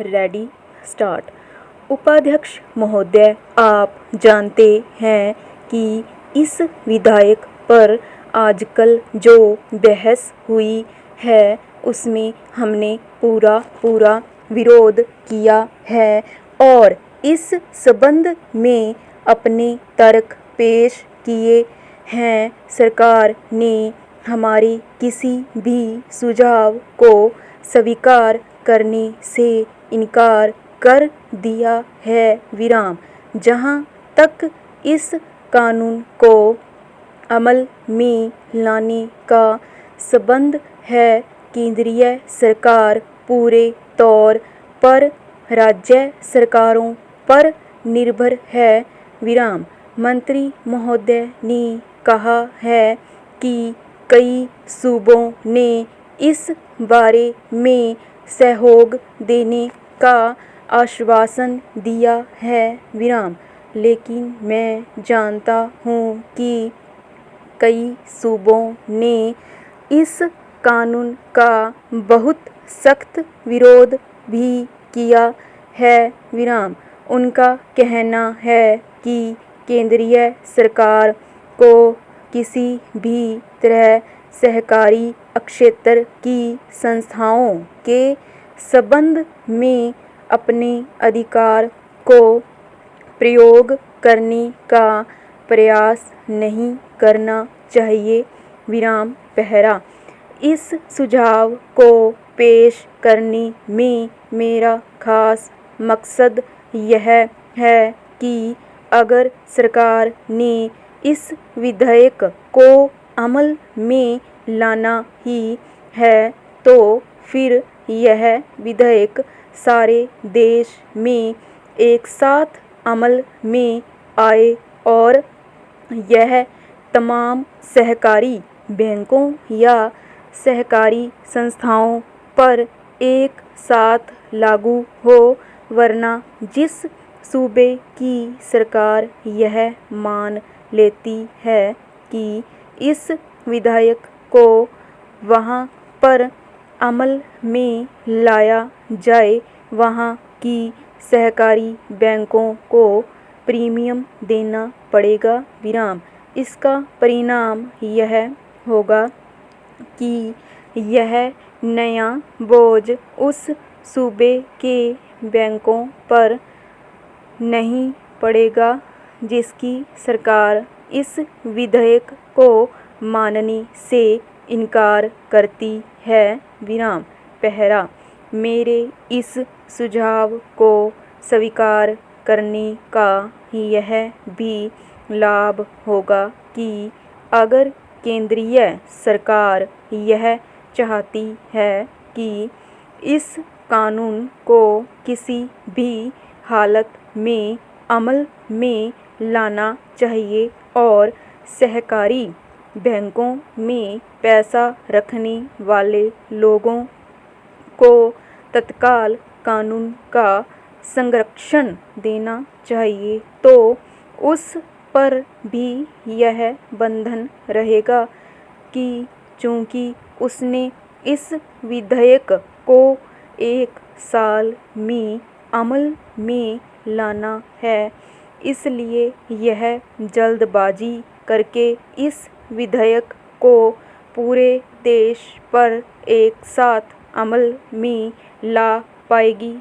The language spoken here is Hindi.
Ready start. उपाध्यक्ष महोदय, आप जानते हैं कि इस विधेयक पर आजकल जो बहस हुई है उसमें हमने पूरा विरोध किया है और इस संबंध में अपने तर्क पेश किए हैं। सरकार ने हमारे किसी भी सुझाव को स्वीकार करने से इनकार कर दिया है। जहां तक इस कानून को अमल में लाने का संबंध है, केंद्रीय सरकार पूरे तौर पर राज्य सरकारों पर निर्भर है। मंत्री महोदय ने कहा है कि कई सूबों ने इस बारे में सहयोग देने का आश्वासन दिया है। लेकिन मैं जानता हूँ कि कई सूबों ने इस कानून का बहुत सख्त विरोध भी किया है। उनका कहना है कि केंद्रीय सरकार को किसी भी तरह सहकारी क्षेत्र की संस्थाओं के संबंध में अपने अधिकार को प्रयोग करने का प्रयास नहीं करना चाहिए। इस सुझाव को पेश करने में मेरा खास मकसद यह है कि अगर सरकार ने इस विधेयक को अमल में लाना ही है तो फिर यह विधेयक सारे देश में एक साथ अमल में आए और यह तमाम सहकारी बैंकों या सहकारी संस्थाओं पर एक साथ लागू हो। वरना जिस सूबे की सरकार यह मान लेती है कि इस विधेयक को वहाँ पर अमल में लाया जाए, वहाँ की सहकारी बैंकों को प्रीमियम देना पड़ेगा। इसका परिणाम यह होगा कि यह नया बोझ उस सूबे के बैंकों पर नहीं पड़ेगा जिसकी सरकार इस विधेयक को मानने से इनकार करती है। मेरे इस सुझाव को स्वीकार करने का यह भी लाभ होगा कि अगर केंद्रीय सरकार यह चाहती है कि इस कानून को किसी भी हालत में अमल में लाना चाहिए और सहकारी बैंकों में पैसा रखने वाले लोगों को तत्काल कानून का संरक्षण देना चाहिए, तो उस पर भी यह बंधन रहेगा कि चूंकि उसने इस विधेयक को 1 साल में अमल में लाना है, इसलिए यह जल्दबाजी करके इस विधेयक को पूरे देश पर एक साथ अमल में ला पाएगी।